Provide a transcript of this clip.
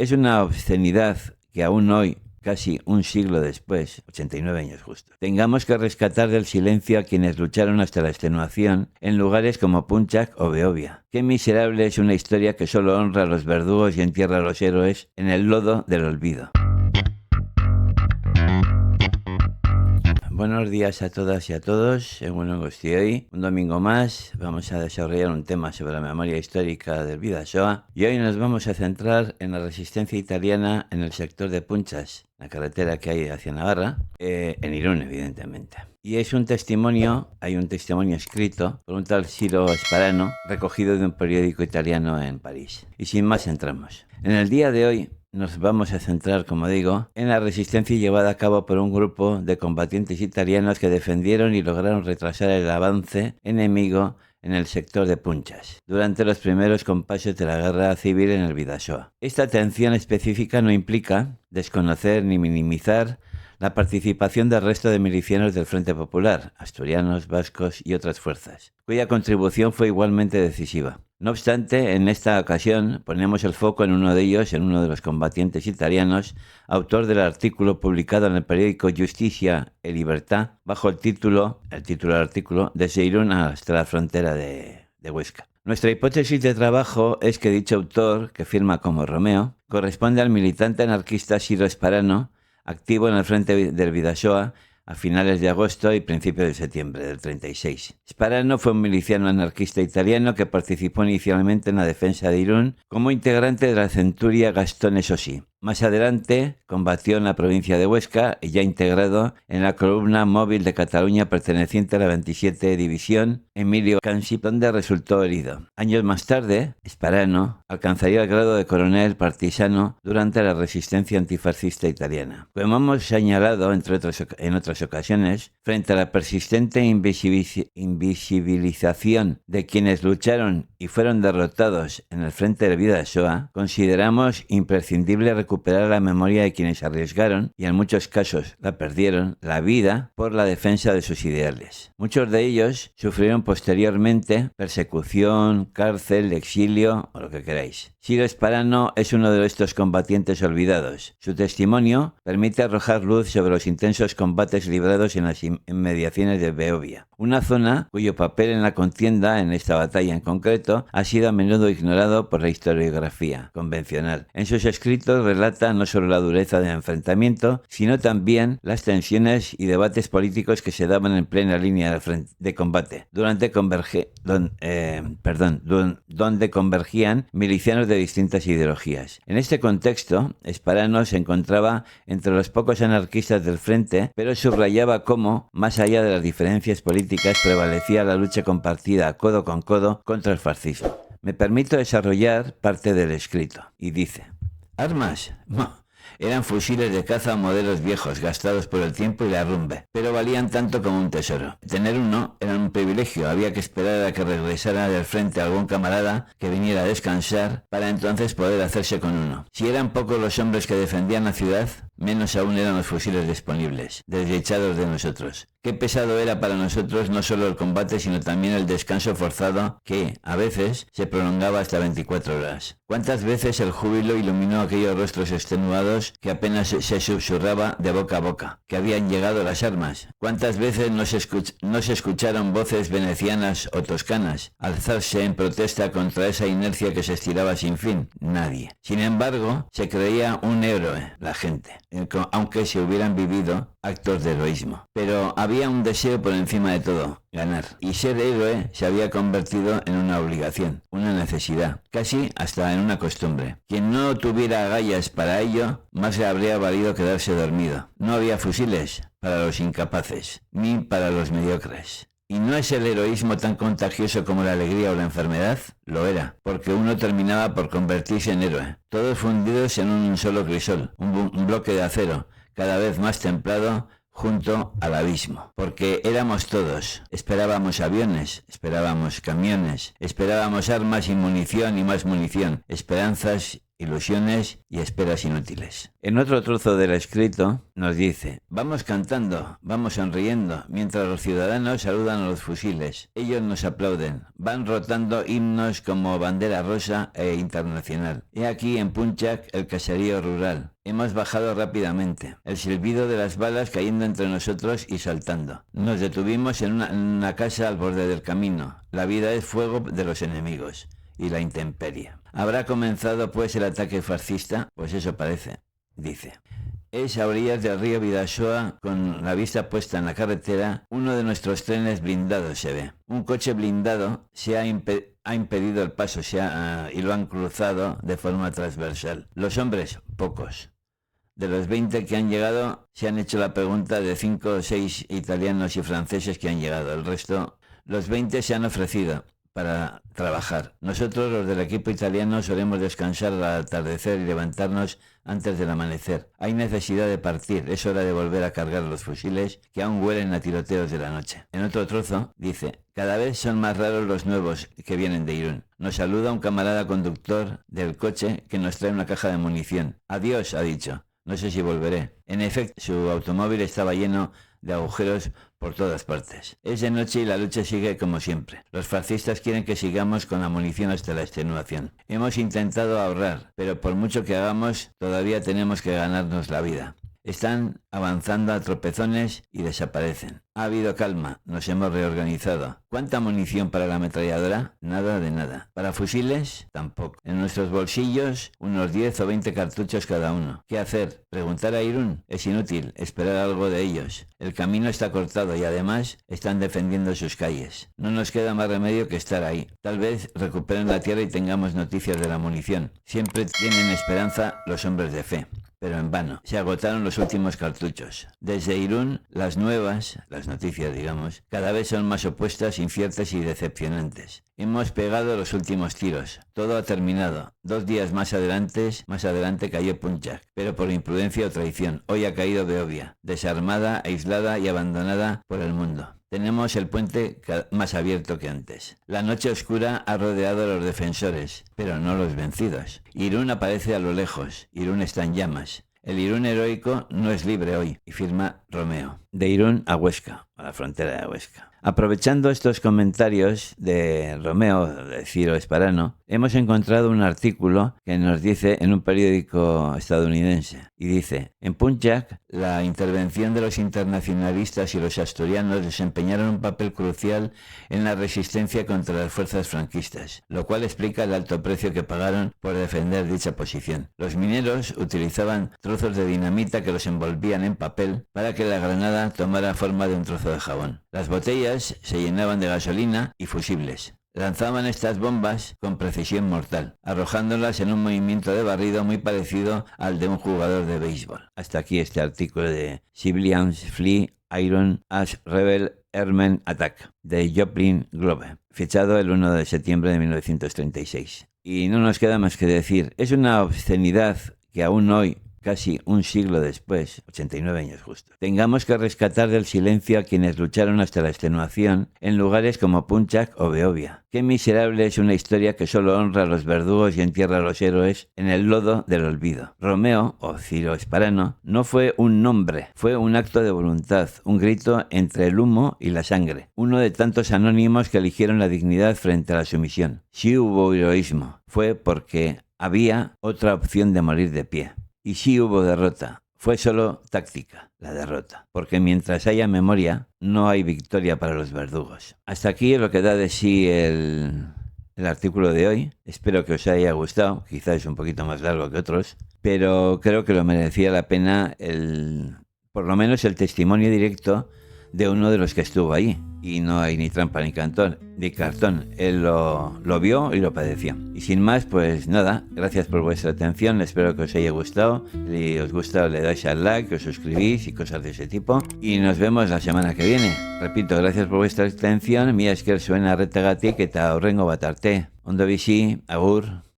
Es una obscenidad que aún hoy, casi un siglo después, 89 años justo, tengamos que rescatar del silencio a quienes lucharon hasta la extenuación en lugares como Punjab o Beovia. Qué miserable es una historia que solo honra a los verdugos y entierra a los héroes en el lodo del olvido. Buenos días a todas y a todos. Bueno, estoy hoy, un domingo más. Vamos a desarrollar un tema sobre la memoria histórica del Bidasoa. Y hoy nos vamos a centrar en la resistencia italiana en el sector de Punchas, la carretera que hay hacia Navarra, en Irún, evidentemente. Y es un testimonio, hay un testimonio escrito por un tal Ciro Sparano, recogido de un periódico italiano en París. Y sin más entramos. En el día de hoy nos vamos a centrar, como digo, en la resistencia llevada a cabo por un grupo de combatientes italianos que defendieron y lograron retrasar el avance enemigo en el sector de Punchas, durante los primeros compases de la guerra civil en el Bidasoa. Esta atención específica no implica desconocer ni minimizar la participación del resto de milicianos del Frente Popular, asturianos, vascos y otras fuerzas, cuya contribución fue igualmente decisiva. No obstante, en esta ocasión ponemos el foco en uno de ellos, en uno de los combatientes italianos, autor del artículo publicado en el periódico Justicia e Libertad, bajo el título del artículo, Desde Irún hasta la frontera de Huesca. Nuestra hipótesis de trabajo es que dicho autor, que firma como Romeo, corresponde al militante anarquista Ciro Sparano, activo en el frente del Bidasoa a finales de agosto y principios de septiembre del 36. Sparano fue un miliciano anarquista italiano que participó inicialmente en la defensa de Irún como integrante de la centuria Gastone Sossi. Más adelante combatió en la provincia de Huesca y ya integrado en la columna móvil de Cataluña perteneciente a la 27 División Emilio Cansi, donde resultó herido. Años más tarde, Sparano alcanzaría el grado de coronel partisano durante la resistencia antifascista italiana. Como hemos señalado en otras ocasiones, frente a la persistente invisibilización de quienes lucharon y fueron derrotados en el frente del Bidasoa, consideramos imprescindible recuperar la memoria de quienes arriesgaron, y en muchos casos la perdieron, la vida por la defensa de sus ideales. Muchos de ellos sufrieron posteriormente persecución, cárcel, exilio o lo que queráis. Ciro Sparano es uno de estos combatientes olvidados. Su testimonio permite arrojar luz sobre los intensos combates librados en las inmediaciones de Beovia, una zona cuyo papel en la contienda, en esta batalla en concreto, ha sido a menudo ignorado por la historiografía convencional. En sus escritos relata no solo la dureza del enfrentamiento, sino también las tensiones y debates políticos que se daban en plena línea de combate, donde convergían milicianos de distintas ideologías. En este contexto, Sparano se encontraba entre los pocos anarquistas del frente, pero subrayaba cómo, más allá de las diferencias políticas, prevalecía la lucha compartida codo con codo contra el fascismo. Me permito desarrollar parte del escrito, y dice: armas, eran fusiles de caza o modelos viejos, gastados por el tiempo y la rumbe, pero valían tanto como un tesoro. Tener uno era un privilegio, había que esperar a que regresara del frente algún camarada que viniera a descansar, para entonces poder hacerse con uno. Si eran pocos los hombres que defendían la ciudad, menos aún eran los fusiles disponibles, desechados de nosotros. Qué pesado era para nosotros no solo el combate, sino también el descanso forzado que, a veces, se prolongaba hasta 24 horas. ¿Cuántas veces el júbilo iluminó aquellos rostros extenuados que apenas se susurraba de boca a boca que habían llegado las armas? ¿Cuántas veces no se escucharon voces venecianas o toscanas alzarse en protesta contra esa inercia que se estiraba sin fin? Nadie. Sin embargo, se creía un héroe la gente, aunque se hubieran vivido actos de heroísmo. Pero había un deseo por encima de todo: ganar. Y ser héroe se había convertido en una obligación, una necesidad, casi hasta en una costumbre. Quien no tuviera agallas para ello, más le habría valido quedarse dormido. No había fusiles para los incapaces, ni para los mediocres. ¿Y no es el heroísmo tan contagioso como la alegría o la enfermedad? Lo era, porque uno terminaba por convertirse en héroe. Todos fundidos en un solo crisol, un bloque de acero, cada vez más templado, junto al abismo. Porque éramos todos. Esperábamos aviones, esperábamos camiones, esperábamos armas y munición y más munición, esperanzas ilusiones y esperas inútiles. En otro trozo del escrito nos dice: vamos cantando, vamos sonriendo, mientras los ciudadanos saludan a los fusiles. Ellos nos aplauden, van rotando himnos como bandera rosa e internacional. He aquí en Punjab el caserío rural. Hemos bajado rápidamente, el silbido de las balas cayendo entre nosotros y saltando. Nos detuvimos en una casa al borde del camino. La vida es fuego de los enemigos y la intemperie. ¿Habrá comenzado pues el ataque fascista? Pues eso parece, dice. Es a orillas del río Bidasoa, con la vista puesta en la carretera. Uno de nuestros trenes blindados se ve. Un coche blindado ha impedido el paso y lo han cruzado de forma transversal. Los hombres, pocos. De los 20 que han llegado, se han hecho la pregunta de 5 o 6 italianos y franceses que han llegado. El resto, los 20 se han ofrecido para trabajar. Nosotros, los del equipo italiano, solemos descansar al atardecer y levantarnos antes del amanecer. Hay necesidad de partir, es hora de volver a cargar los fusiles que aún huelen a tiroteos de la noche. En otro trozo dice: cada vez son más raros los nuevos que vienen de Irún. Nos saluda un camarada conductor del coche que nos trae una caja de munición. Adiós, ha dicho. No sé si volveré. En efecto, su automóvil estaba lleno de agujeros por todas partes. Es de noche y la lucha sigue como siempre. Los fascistas quieren que sigamos con la munición hasta la extenuación. Hemos intentado ahorrar, pero por mucho que hagamos, todavía tenemos que ganarnos la vida. Están avanzando a tropezones y desaparecen. Ha habido calma, nos hemos reorganizado. ¿Cuánta munición para la ametralladora? Nada de nada. ¿Para fusiles? Tampoco. En nuestros bolsillos, unos 10 o 20 cartuchos cada uno. ¿Qué hacer? ¿Preguntar a Irún? Es inútil, esperar algo de ellos. El camino está cortado y además están defendiendo sus calles. No nos queda más remedio que estar ahí. Tal vez recuperen la tierra y tengamos noticias de la munición. Siempre tienen esperanza los hombres de fe. Pero en vano. Se agotaron los últimos cartuchos. Desde Irún, las noticias, digamos, cada vez son más opuestas, inciertas y decepcionantes. Hemos pegado los últimos tiros. Todo ha terminado. 2 días más adelante cayó Punjab, pero por imprudencia o traición. Hoy ha caído Beovia, desarmada, aislada y abandonada por el mundo. Tenemos el puente más abierto que antes. La noche oscura ha rodeado a los defensores, pero no los vencidos. Irún aparece a lo lejos. Irún está en llamas. El Irún heroico no es libre hoy, y firma Romeo. De Irún a Huesca, a la frontera de Huesca. Aprovechando estos comentarios de Romeo, de Ciro Esparano, hemos encontrado un artículo que nos dice en un periódico estadounidense. Y dice: en Punjab, la intervención de los internacionalistas y los asturianos desempeñaron un papel crucial en la resistencia contra las fuerzas franquistas, lo cual explica el alto precio que pagaron por defender dicha posición. Los mineros utilizaban trozos de dinamita que los envolvían en papel para que la granada tomara forma de un trozo de jabón. Las botellas se llenaban de gasolina y fusibles. Lanzaban estas bombas con precisión mortal, arrojándolas en un movimiento de barrido muy parecido al de un jugador de béisbol. Hasta aquí este artículo de Civilians Flee Iron as Rebel Airmen Attack, de Joplin Globe, fechado el 1 de septiembre de 1936. Y no nos queda más que decir, es una obscenidad que aún hoy, casi un siglo después, 89 años justo, tengamos que rescatar del silencio a quienes lucharon hasta la extenuación en lugares como Punjab o Beovia. Qué miserable es una historia que solo honra a los verdugos y entierra a los héroes en el lodo del olvido. Romeo, o Ciro Esparano, no fue un nombre, fue un acto de voluntad, un grito entre el humo y la sangre, uno de tantos anónimos que eligieron la dignidad frente a la sumisión. Si hubo heroísmo, fue porque había otra opción de morir de pie. Y sí hubo derrota, fue solo táctica la derrota, porque mientras haya memoria, no hay victoria para los verdugos. Hasta aquí lo que da de sí el artículo de hoy. Espero que os haya gustado, quizás es un poquito más largo que otros, pero creo que lo merecía la pena por lo menos el testimonio directo de uno de los que estuvo ahí. Y no hay ni trampa ni cartón. Él lo vio y lo padeció. Y sin más, pues nada, gracias por vuestra atención. Espero que os haya gustado. Si os gusta, le dais al like, os suscribís y cosas de ese tipo. Y nos vemos la semana que viene. Repito, gracias por vuestra atención. Mira, es que suena retagatik eta horrengo bat arte. Ondo bizi, agur.